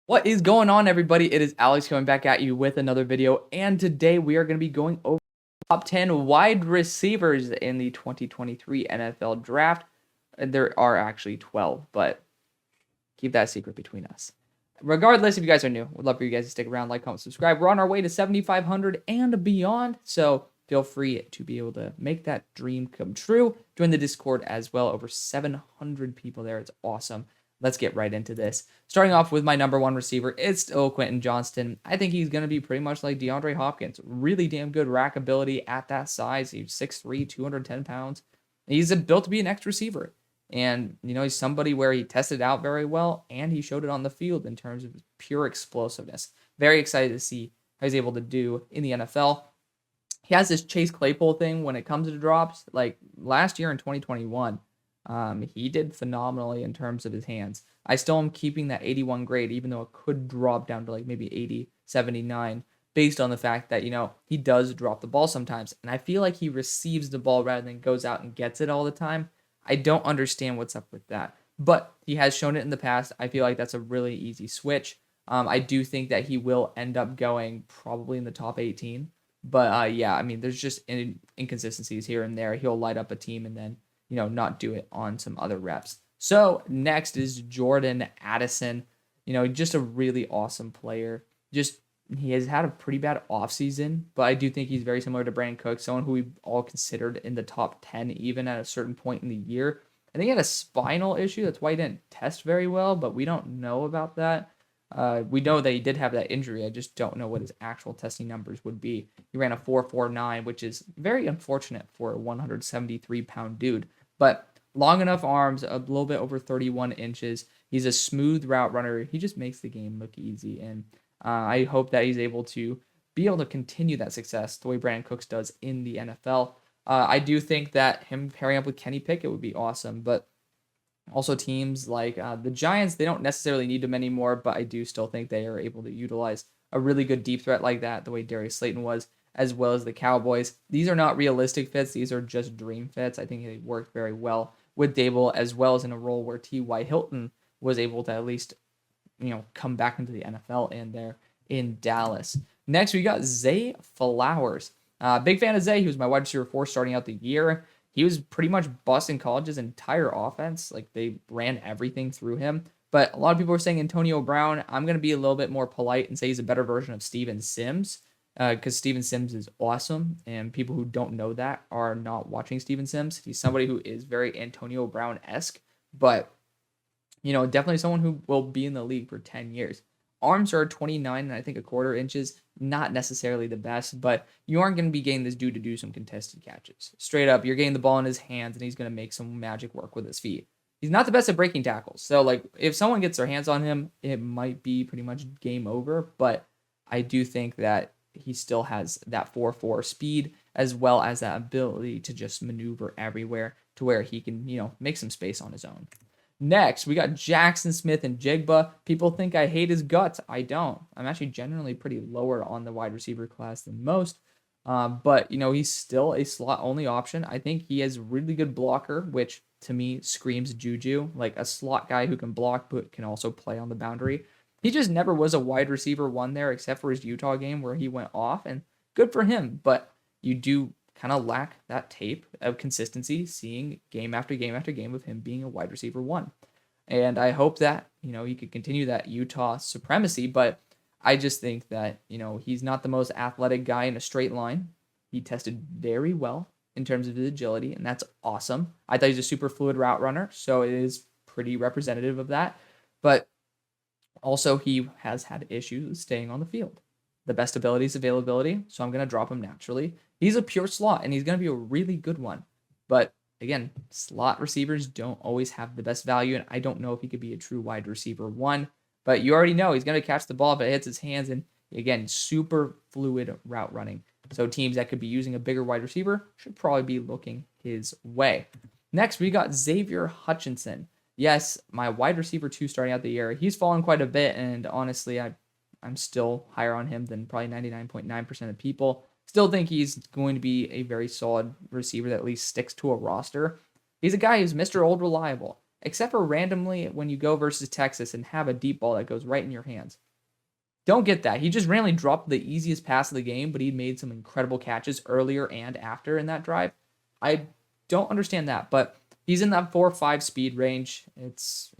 What is going on, everybody? It is Alex coming back at you with another video, and today we are going to be going over top 10 wide receivers in the 2023 NFL Draft. There are actually 12, but keep that secret between us. Regardless, if you guys are new, we'd love for you guys to stick around, like, comment, subscribe. We're on our way to 7,500 and beyond, so feel free to be able to make that dream come true. Join the Discord as well. Over 700 people there. It's awesome. Let's get right into this. Starting off with my number one receiver, it's still Quentin Johnston. I think he's going to be pretty much like DeAndre Hopkins. Really damn good rack ability at that size. He's 6'3", 210 pounds. He's built to be an X receiver. And, you know, he's somebody where he tested out very well, and he showed it on the field in terms of pure explosiveness. Very excited to see how he's able to do in the NFL. He has this Chase Claypool thing when it comes to drops. Like last year in 2021, he did phenomenally in terms of his hands. I still am keeping that 81 grade, even though it could drop down to like maybe 80, 79, based on the fact that, you know, he does drop the ball sometimes. And I feel like he receives the ball rather than goes out and gets it all the time. I don't understand what's up with that. But he has shown it in the past. I feel like that's a really easy switch. I do think that he will end up going probably in the top 18. But yeah, I mean, there's just inconsistencies here and there. He'll light up a team and then, you know, not do it on some other reps. So next is Jordan Addison. You know, just a really awesome player. Just he has had a pretty bad offseason, but I do think he's very similar to Brandon Cooks, someone who we all considered in the top 10 even at a certain point in the year. I think he had a spinal issue. That's why he didn't test very well, but we don't know about that. We know that he did have that injury. I just don't know what his actual testing numbers would be. He ran a 4.49, which is very unfortunate for a 173-pound dude. But long enough arms, a little bit over 31 inches. He's a smooth route runner. He just makes the game look easy. And I hope that he's able to continue that success the way Brandon Cooks does in the NFL. I do think that him pairing up with Kenny Pickett would be awesome. But also teams like the Giants, they don't necessarily need him anymore. But I do still think they are able to utilize a really good deep threat like that, the way Darius Slayton was, as well as the Cowboys. These are not realistic fits. These are just dream fits. I think they worked very well with Dable, as well as in a role where T.Y. Hilton was able to at least, you know, come back into the NFL and there in Dallas. Next, we got Zay Flowers. Big fan of Zay. He was my wide receiver 4 starting out the year. He was pretty much busting college's entire offense. Like, they ran everything through him. But a lot of people are saying Antonio Brown. I'm going to be a little bit more polite and say he's a better version of Steven Sims, because Steven Sims is awesome, and people who don't know that are not watching Steven Sims. He's somebody who is very Antonio Brown-esque, but, you know, definitely someone who will be in the league for 10 years. Arms are 29 and I think a quarter inches. Not necessarily the best, but you aren't going to be getting this dude to do some contested catches. Straight up, you're getting the ball in his hands, and he's going to make some magic work with his feet. He's not the best at breaking tackles. So, like, if someone gets their hands on him, it might be pretty much game over, but I do think that he still has that 4.4 speed, as well as that ability to just maneuver everywhere to where he can, you know, make some space on his own. Next, we got JAXON, SMITH-NJIGBA. People think I hate his guts. I don't. I'm actually generally pretty lower on the wide receiver class than most. But, you know, he's still a slot-only option. I think he has really good blocker, which to me screams Juju. Like a slot guy who can block but can also play on the boundary. He just never was a wide receiver 1 there, except for his Utah game where he went off, and good for him. But you do kind of lack that tape of consistency, seeing game after game after game of him being a wide receiver 1. And I hope that, you know, he could continue that Utah supremacy, but I just think that, you know, he's not the most athletic guy in a straight line. He tested very well in terms of his agility, and that's awesome. I thought he's a super fluid route runner, so it is pretty representative of that. But also, he has had issues with staying on the field. The best ability is availability, so I'm going to drop him naturally. He's a pure slot, and he's going to be a really good one. But, again, slot receivers don't always have the best value, and I don't know if he could be a true wide receiver 1. But you already know he's going to catch the ball if it hits his hands, and, again, super fluid route running. So teams that could be using a bigger wide receiver should probably be looking his way. Next, we got XAVIER HUTCHINSON. Yes, my wide receiver 2 starting out the year. He's fallen quite a bit, and honestly, I'm still higher on him than probably 99.9% of people. Still think he's going to be a very solid receiver that at least sticks to a roster. He's a guy who's Mr. Old Reliable. except for randomly when you go versus Texas and have a deep ball that goes right in your hands. Don't get that. He just randomly dropped the easiest pass of the game, but he made some incredible catches earlier and after in that drive. I don't understand that, but he's in that 4.5 speed range. It's,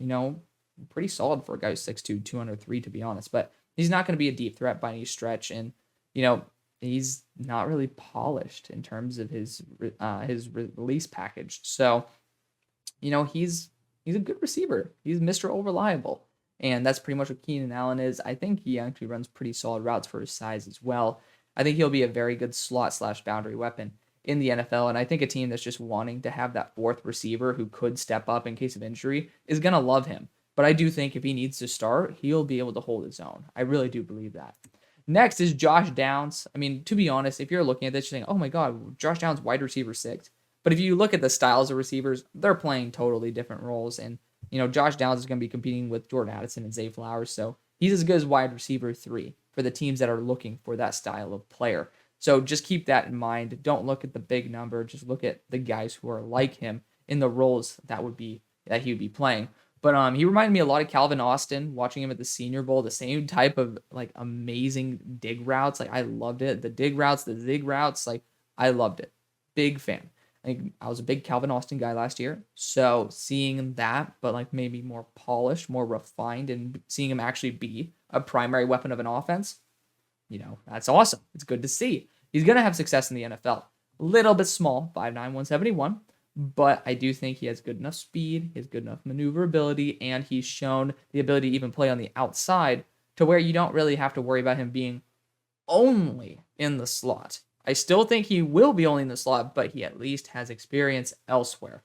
pretty solid for a guy who's 6'2", 203, to be honest, but he's not going to be a deep threat by any stretch. And, he's not really polished in terms of his release package. So, he's a good receiver. He's Mr. Reliable. And that's pretty much what Keenan Allen is. I think he actually runs pretty solid routes for his size as well. I think he'll be a very good slot/boundary weapon in the NFL. And I think a team that's just wanting to have that fourth receiver who could step up in case of injury is going to love him. But I do think if he needs to start, he'll be able to hold his own. I really do believe that. Next is Josh Downs. I mean, to be honest, if you're looking at this, you're saying, oh my God, Josh Downs, wide receiver 6. But if you look at the styles of receivers, they're playing totally different roles. And, Josh Downs is going to be competing with Jordan Addison and Zay Flowers. So he's as good as wide receiver 3 for the teams that are looking for that style of player. So just keep that in mind. Don't look at the big number. Just look at the guys who are like him in the roles that he would be playing. But he reminded me a lot of Calvin Austin, watching him at the Senior Bowl, the same type of amazing dig routes. I loved it. The dig routes, the zig routes, I loved it. Big fan. I was a big Calvin Austin guy last year. So seeing that, but maybe more polished, more refined, and seeing him actually be a primary weapon of an offense, that's awesome. It's good to see. He's going to have success in the NFL. A little bit small, 5'9", 171. But I do think he has good enough speed, he has good enough maneuverability, and he's shown the ability to even play on the outside to where you don't really have to worry about him being only in the slot. I still think he will be only in the slot, but he at least has experience elsewhere.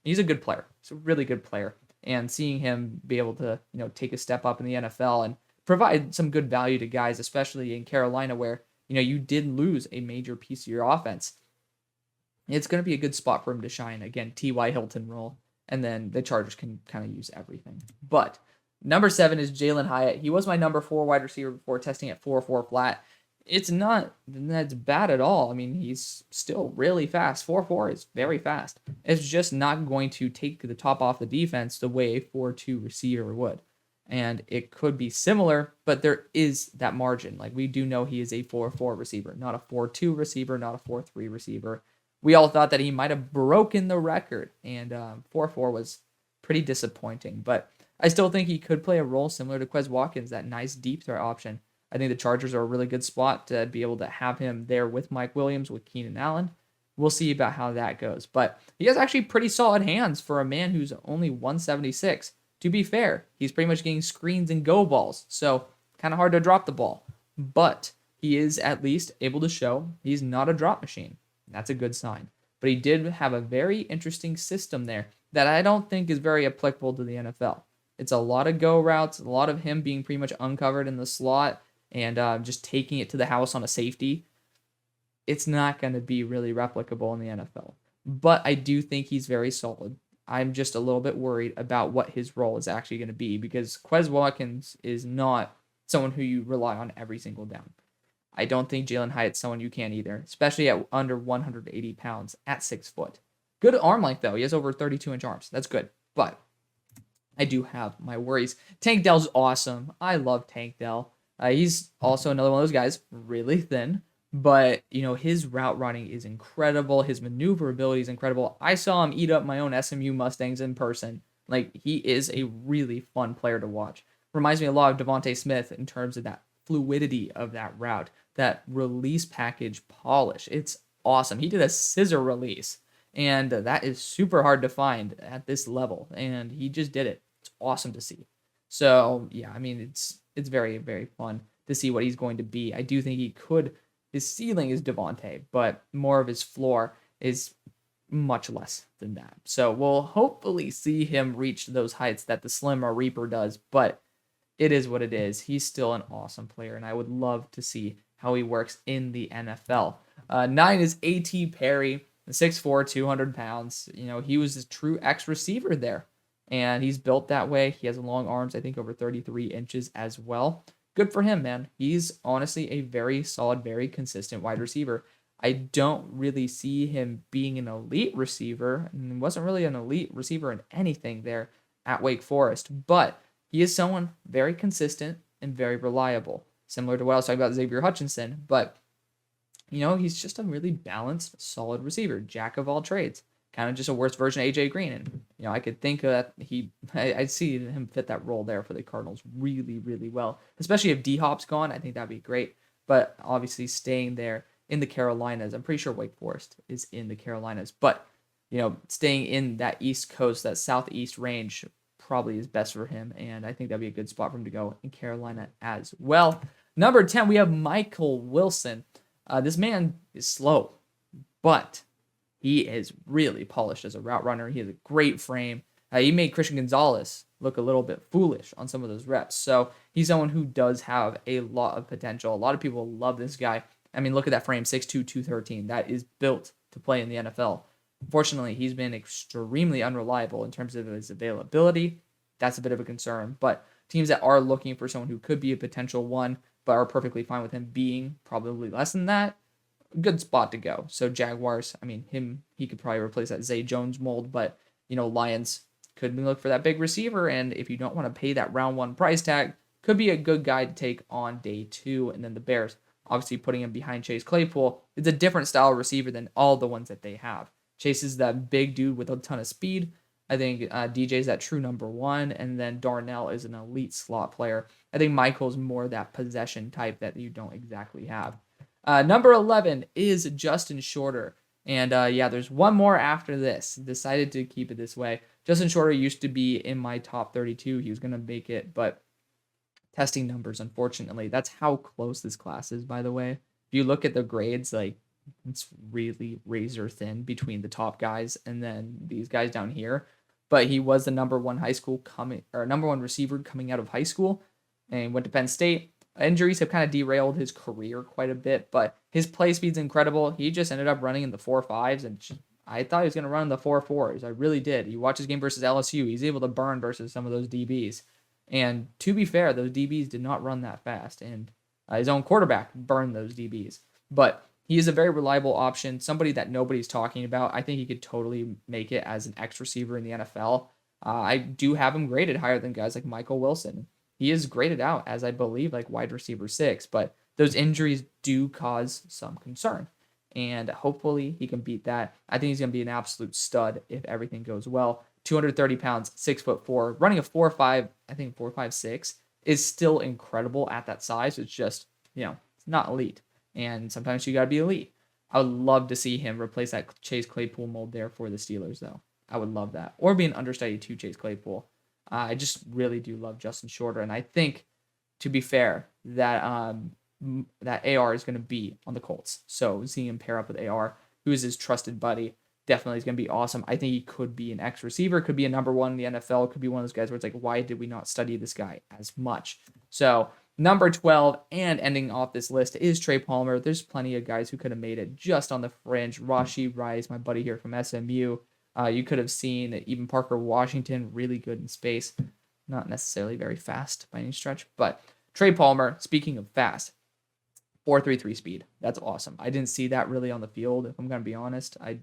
He's a good player. He's a really good player. And seeing him be able to, take a step up in the NFL and provide some good value to guys, especially in Carolina where, you did lose a major piece of your offense. It's going to be a good spot for him to shine. Again, T.Y. Hilton role. And then the Chargers can kind of use everything. But number 7 is Jalin Hyatt. He was my number 4 wide receiver before testing at 4.4 flat. It's not that's bad at all. I mean, he's still really fast. 4.4 is very fast. It's just not going to take the top off the defense the way a 4.2 receiver would. And it could be similar, but there is that margin. We do know he is a 4.4 receiver, not a 4.2 receiver, not a 4.3 receiver. We all thought that he might have broken the record, and 4.4 was pretty disappointing. But I still think he could play a role similar to Quez Watkins, that nice deep threat option. I think the Chargers are a really good spot to be able to have him there with Mike Williams, with Keenan Allen. We'll see about how that goes. But he has actually pretty solid hands for a man who's only 176. To be fair, he's pretty much getting screens and go balls, so kind of hard to drop the ball. But he is at least able to show he's not a drop machine. That's a good sign. But he did have a very interesting system there that I don't think is very applicable to the NFL. It's a lot of go routes, a lot of him being pretty much uncovered in the slot, and just taking it to the house on a safety. It's not going to be really replicable in the NFL. But I do think he's very solid. I'm just a little bit worried about what his role is actually going to be because Quez Watkins is not someone who you rely on every single down. I don't think Jalin Hyatt's someone you can either, especially at under 180 pounds at 6 foot. Good arm length, though. He has over 32-inch arms. That's good. But I do have my worries. Tank Dell's awesome. I love Tank Dell. He's also another one of those guys, really thin, but, his route running is incredible. His maneuverability is incredible. I saw him eat up my own SMU Mustangs in person. He is a really fun player to watch. Reminds me a lot of Devontae Smith in terms of that fluidity of that route, that release package polish. It's awesome. He did a scissor release, and that is super hard to find at this level, and he just did it. It's awesome to see. So, yeah, I mean, it's very, very fun to see what he's going to be. I do think his ceiling is Devontae, but more of his floor is much less than that. So we'll hopefully see him reach those heights that the Slimmer Reaper does, but it is what it is. He's still an awesome player, and I would love to see how he works in the NFL. 9 is A.T. Perry, 6'4", 200 pounds. He was a true X receiver there. And he's built that way. He has long arms, I think over 33 inches as well. Good for him, man. He's honestly a very solid, very consistent wide receiver. I don't really see him being an elite receiver, and he wasn't really an elite receiver in anything there at Wake Forest, but he is someone very consistent and very reliable, similar to what I was talking about Xavier Hutchinson, but he's just a really balanced, solid receiver, jack of all trades, kind of just a worse version of AJ Green. And I could think that I'd see him fit that role there for the Cardinals really, really well, especially if D-Hop's gone. I think that'd be great. But obviously staying there in the Carolinas, I'm pretty sure Wake Forest is in the Carolinas, but staying in that East Coast, that Southeast range, probably is best for him, and I think that'd be a good spot for him to go in Carolina as well. Number 10, we have Michael Wilson. This man is slow, but he is really polished as a route runner. He has a great frame. He made Christian Gonzalez look a little bit foolish on some of those reps. So he's someone who does have a lot of potential. A lot of people love this guy. I mean, look at that frame, 6'2", 213. That is built to play in the NFL. Unfortunately, he's been extremely unreliable in terms of his availability. That's a bit of a concern. But teams that are looking for someone who could be a potential one, but are perfectly fine with him being probably less than that, good spot to go. So Jaguars, I mean, he could probably replace that Zay Jones mold, but, Lions could look for that big receiver, and if you don't want to pay that round 1 price tag, could be a good guy to take on day 2. And then the Bears, obviously putting him behind Chase Claypool, it's a different style receiver than all the ones that they have. Chase is that big dude with a ton of speed. I think DJ's that true number 1, and then Darnell is an elite slot player. I think Michael's more that possession type that you don't exactly have. Number 11 is Justin Shorter. And there's one more after this. Decided to keep it this way. Justin Shorter used to be in my top 32. He was going to make it, but testing numbers, unfortunately. That's how close this class is, by the way. If you look at the grades, it's really razor thin between the top guys and then these guys down here. But he was the number 1 number 1 receiver coming out of high school, and went to Penn State. Injuries have kind of derailed his career quite a bit, but his play speed's incredible. He just ended up running in the 4.5s, and I thought he was going to run in the 4.4s. I really did. You watch his game versus LSU, he's able to burn versus some of those DBs. And to be fair, those DBs did not run that fast, and his own quarterback burned those DBs. But he is a very reliable option, somebody that nobody's talking about. I think he could totally make it as an X receiver in the NFL. I do have him graded higher than guys like Michael Wilson. He is graded out as, I believe, like wide receiver 6, but those injuries do cause some concern. And hopefully he can beat that. I think he's going to be an absolute stud if everything goes well. 230 pounds, 6'4", running a 4.5, I think 4.56 is still incredible at that size. It's just, it's not elite. And sometimes you got to be elite. I would love to see him replace that Chase Claypool mold there for the Steelers, though. I would love that. Or be an understudy to Chase Claypool. I just really do love Justin Shorter. And I think, to be fair, that that AR is going to be on the Colts. So seeing him pair up with AR, who is his trusted buddy, definitely is going to be awesome. I think he could be an X receiver, could be a number 1 in the NFL, could be one of those guys where it's like, why did we not study this guy as much? So number 12, and ending off this list, is Trey Palmer. There's plenty of guys who could have made it just on the fringe. Rashee Rice, my buddy here from SMU. You could have seen even Parker Washington, really good in space. Not necessarily very fast by any stretch, but Trey Palmer, speaking of fast, 4.33 speed. That's awesome. I didn't see that really on the field, if I'm going to be honest. I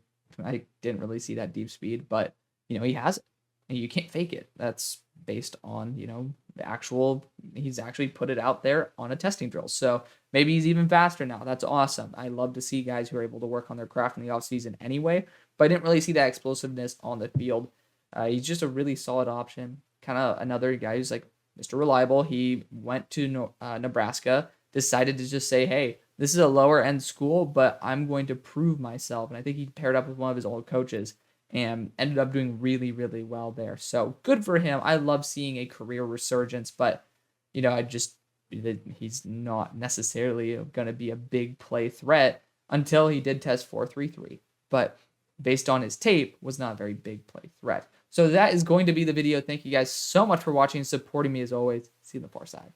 didn't really see that deep speed, but, he has it. And you can't fake it. That's based on, he's actually put it out there on a testing drill. So maybe he's even faster now. That's awesome. I love to see guys who are able to work on their craft in the offseason anyway, but I didn't really see that explosiveness on the field. He's just a really solid option. Kind of another guy who's like Mr. Reliable. He went to Nebraska, decided to just say, hey, this is a lower end school, but I'm going to prove myself. And I think he paired up with one of his old coaches and ended up doing really, really well there. So good for him. I love seeing a career resurgence, but, he's not necessarily going to be a big play threat until he did test 4.33. But based on his tape, was not a very big play threat. So that is going to be the video. Thank you guys so much for watching and supporting me as always. See you on the far side.